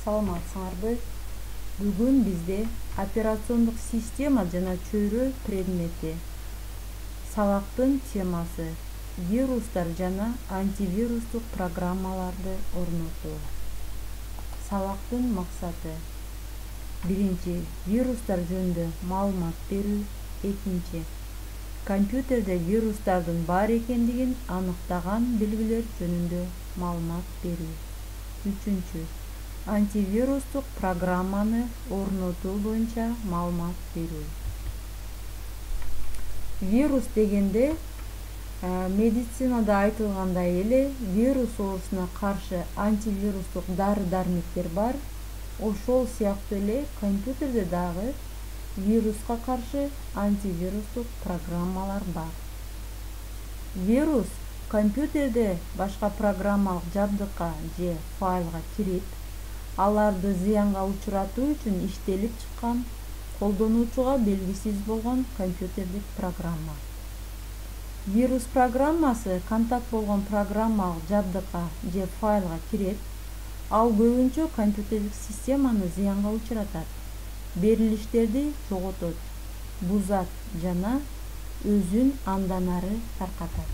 Саламатсыңарбы? Бүгүн бизде операциондук система жана чөйрө предмети. Сабактын темасы вирустар жана антивирустук программаларды орнотуу. Сабактын максаты: биринчи, вирустар жөнүндө маалымат берүү. Экинчи, компьютерде вирустардын бар экендигин аныктаган белгилер жөнүндө маалымат берүү. Үчүнчү, антивирустук программаны орнотуу боюнча маалымат берүү. Вирус дегенде медицинада айтылгандай эле вирус оорусуна каршы антивирустук дары-дармектер бар. Ошол сыяктуу эле компьютерде дагы вируска каршы антивирустук программалар бар. Вирус компьютерде башка программалык жабдыкка же файлга кирип, аларды зыянга учуратуу үчүн иштелип чыккан колдонуучуга белгисиз болгон компьютердик программа. Вирус программасы контакт болгон программалык жабдыкка же файлга кирет, ал көбүнчө компьютердик системаны зыянга учуратат, берилиштерди жоготот, бузат жана өзүн андан ары таркатат.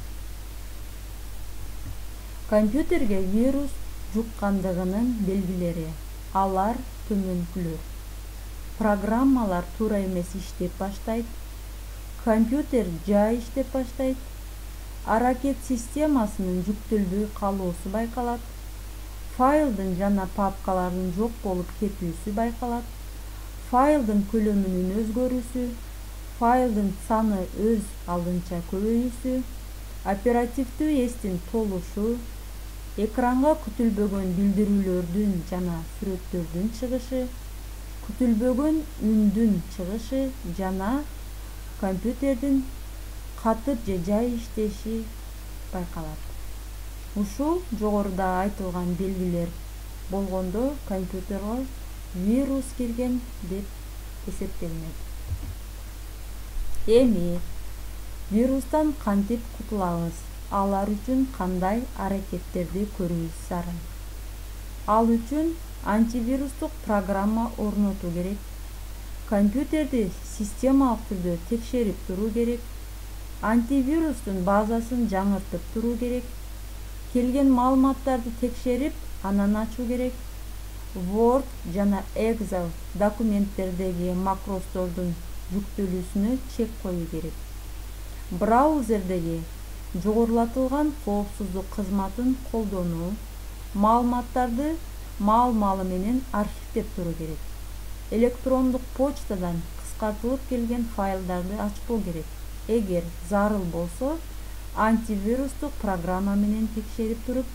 Компьютерге вирус жуккандыгынын белгилери: алар төмөнкүлөр. Программалар туура эмес иштеп баштайт. Компьютер жай иштеп баштайт. Аракет системасынын жүктөлбөй калуусу байкалат. Файлдын жана папкалардын жок болуп кетүүсү байкалат. Файлдын көлөмүнүн өзгөрүүсү, файлдын саны өз алдынча көбөйүүсү, оперативдүү эстин толушу, экранга күтүлбөгөн билдирүүлөрдүн жана сүрөттөрдүн чыгышы, күтүлбөгөн үндүн чыгышы жана компьютердин катып же жай иштеши байкалат. Ушул жогоруда айтылган белгилер болгондо компьютерге вирус кирген деп эсептелинет. Эми вирустан кантип кутулабыз? Алар үчүн кандай аракеттерди көрүүбүз зарыл? Ал үчүн антивирустук программа орнотуу керек. Компьютерди системалык түрдө текшерип туруу керек. Антивирустун базасын жаңыртып туруу керек. Келген маалыматтарды текшерип, анан ачуу керек. Word жана Excel документтердеги макростордун жүктөлүүсүнө чек коюу керек. Браузердеги жогорулатылган коопсуздук кызматын колдонуу, маалыматтарды маал-маалы менен архивдеп туруу керек. Электрондук почтадан кыскартылып келген файлдарды ачпоо керек. Эгер зарыл болсо, антивирустук программа менен текшерип туруп,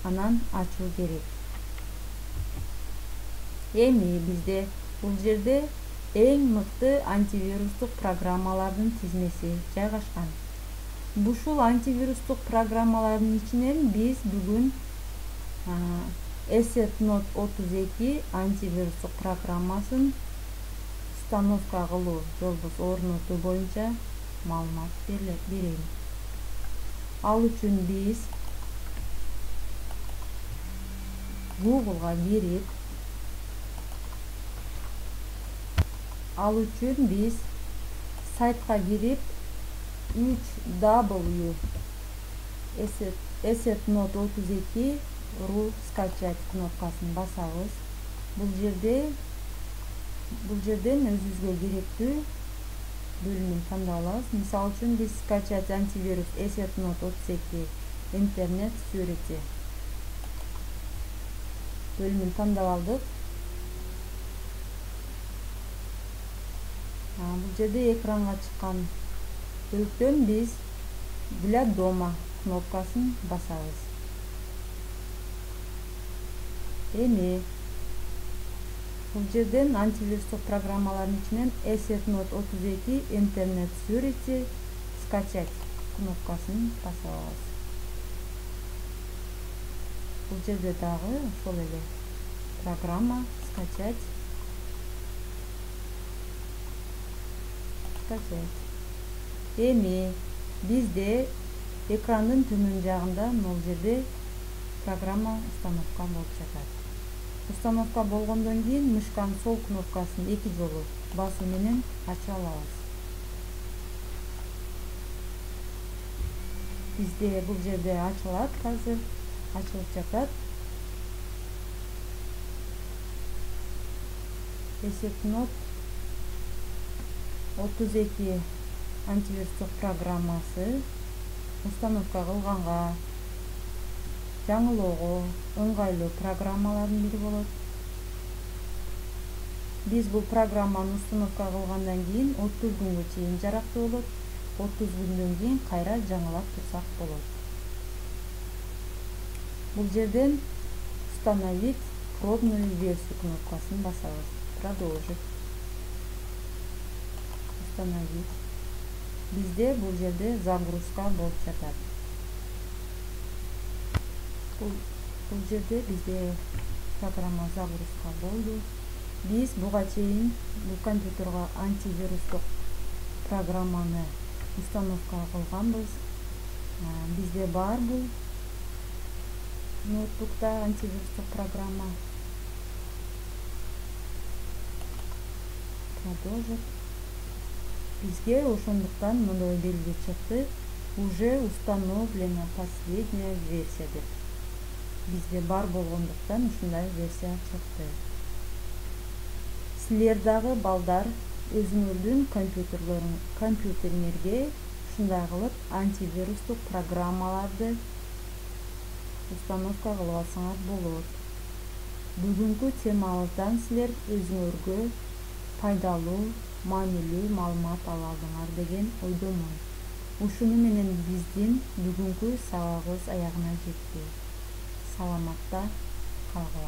анан ачуу керек. Эми бизде бул жерде эң мыкты антивирустук программалардын тизмеси жайгашкан. Бушул антивирустук программалардын ичинен биз бүгүн ESET Note 32 антивирустук программасын установка кылуу жолбос орнотуу боюнча маалымат берейин. Ал үчүн биз Google'га кирип, сайтка кирип 3W ESET Note 32 ру скачать кнопкасын басабыз. Бул жерден өзүбүзгө керектүү бөлүмүн тандап алабыз. Мисалы үчүн биз скачать антивирус ESET Note 32 интернет сүрөтү бөлүмүн тандап алдык. Бул жерде экранга чыккан бөлүктөн биз для дома кнопкасын басабыз. Эми бул жерден антивирустук программалардын ичинен ESET Note 32 интернет сүрөтү скачать кнопкасын басабыз. Бул жерде дагы ошол эле программа скачать. Эми бизде экрандын төмөн жагында бул жерде программа установка болуп жатат. Установка болгондон кийин мышканын сол кнопкасын 2 жолу басуу менен ача алабыз. Бизде бул жерде ачылат, азыр ачылып жатат. ESET-NOT 32 антивирустук программасы установка кылганга, жаңылоого ыңгайлуу программалардын бири болот. Биз бул программаны установка кылгандан кийин 30 күнгө чейин жарактуу болот. 30 күндөн кийин кайра жаңылап турсак болот. Бул жерден установить пробную версию кнопкасын басабыз. Продолжить. Установить. Бизде бул жерде загрузка болуп жатат. Бул жерде бизде программа загрузка болду. Биз буга чейин бул компьютерге антивирустук программаны установка кылганбыз. Бизде бар бул ноутбукта антивирустук программа. Продолжить. Бизге ошондуктан мындай белги чыкты. Уже установлена последняя версия деп. Бизде бар болгондуктан ушундай версия чыкты. Силер дагы балдар өзүңөрдүн компьютериңерге ушундай кылып антивирустук программаларды установка кылып алсаңар болот. Бүгүнкү темабыздан силер өзүңөргө пайдалуу, маанилүү маалымат ала алдыңар деген ойдомун. Ушуну менен биздин бүгүнкү сабагыбыз аягына жетти. Саламатта калгыла.